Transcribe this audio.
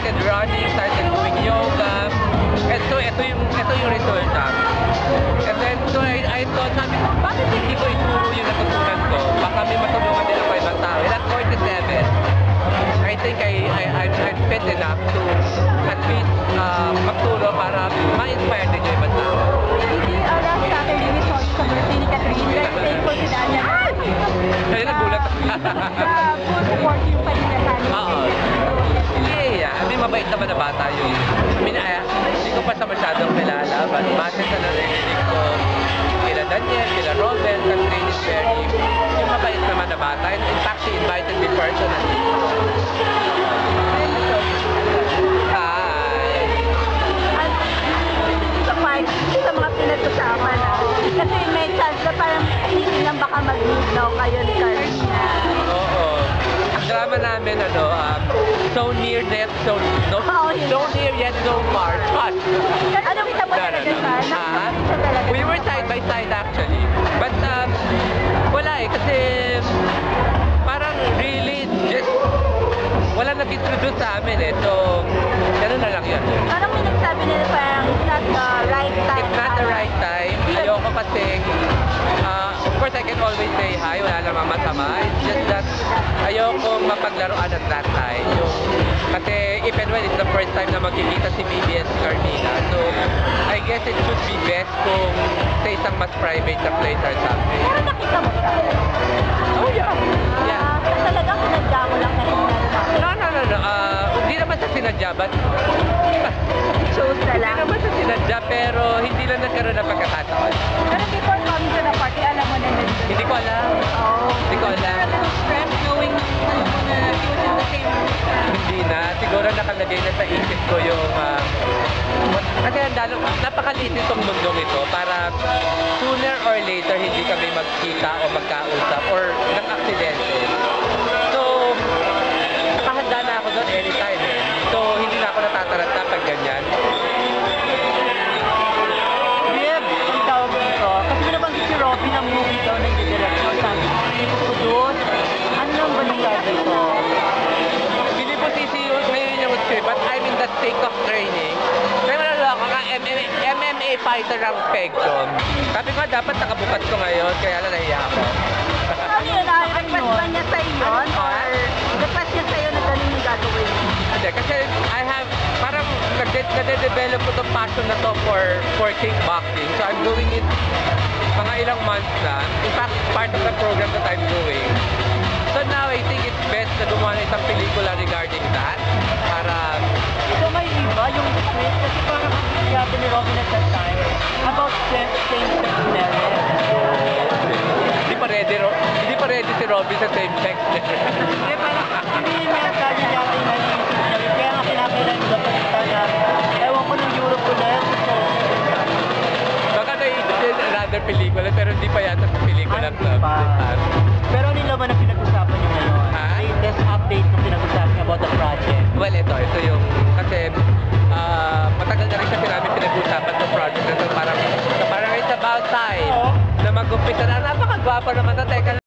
started running, started doing yoga. And so, ito yung resulta. And then, so I thought, sabi ko, bakit hindi ko ituro yung natutunan ko? Baka may matulungan din ako ibang tao. And at 47, I think I'm fit enough to at least magturo para ma-inspire din yung ibang tao. Last Saturday, we saw you sa birthday ni Catherine. Very thankful to Daniel. Kaya nagulat ako. Full support yung paninatan. Oo. Yeah. I mean, mabait naman na bata yun. I mean, hindi ko pa sa masyadong kilala, but base sa narinig ko, kila Daniel, kila Robert, Catherine is very, yung mabait naman na bata. And in fact, she invited me personally. Hi! Sa mga pinag-usapan kasi may chance na parang hindi lang baka mag-meet daw kayo ni Carmina. Oo. Ang drama namin, so near yet so near yet so far. Anong kita mo talaga siya? We were side by side actually. But wala kasi parang really just wala nag-introduce sa amin So, gano'n na lang yun. Parang may nagsabi nila parang it's not the right time. It's not the right time. Ayoko kasi, of course I can always say hi, wala namang masama. It's just that ayoko mapaglaruan at that time. Kasi if and when it's the first time na magkikita si Bibi and si Carmina. So, I guess it should be best kung sa isang mas private na place or something. Pero nakita mo siya? Oh yeah. Yeah. Talaga sinadya mo lang na No. Hindi naman sa sinadya, but shows na hindi lang. naman sa sinadya, pero hindi lang nagkaroon ng pagkakataon. Pero before coming to the party, alam mo na nandun. Hindi ko alam. Oh. Hindi ko alam. Friend knowing alam mo na he was in the same Hindi na. Siguro nakalagay na sa isip ko yung kasi napakaliit itong mundong ito para sooner or later hindi kami magkita o magkausap or ng aksidente. So, nakahanda na ako doon anytime So, hindi na ako natataranta pag ganyan. Bib, ang tawag dito. Kasi nabanggit si Robby ng movie daw na i-direction. Sabi ko, produce. Ano nang balita dito? Hindi po CCU ngayon yung script, but I'm in the thick of training. Kaya malala ako nga, MMA fighter ang peg ko. Sabi ko, dapat nakabukas ko ngayon, kaya lang nahiya ako. Ano yun? Request ba niya sa iyo? Or request niya sa iyo na ganun yung gagawin? Hindi, kasi I have, parang nade-develop ko itong passion na to for kickboxing. So I'm doing it mga ilang months na. In fact, part of the program that I'm doing. So now I think it's best na gumawa na isang pelikula regarding that. Para... So may iba yung script kasi parang sabi ni Robin at that time about same-sex marriage. Hindi pa ready si Robby sa same-sex. Hindi parang hindi niya sabi niya ay naiisip niya. Kaya nga kinakailan yung balita na ewan ko ng Europe ulit. Baka naisip din another pelikula pero hindi pa yata sa pelikula club. Pero ano yung laman na pinag-usapan niyo ngayon? Ha? Latest update na pinag-usapan niyo about the project. Well, ito yung, kasi matagal na rin kasi namin pinag-usapan itong project na ito. Parang it's about time na mag-umpisa na. Napakagwapa naman na, teka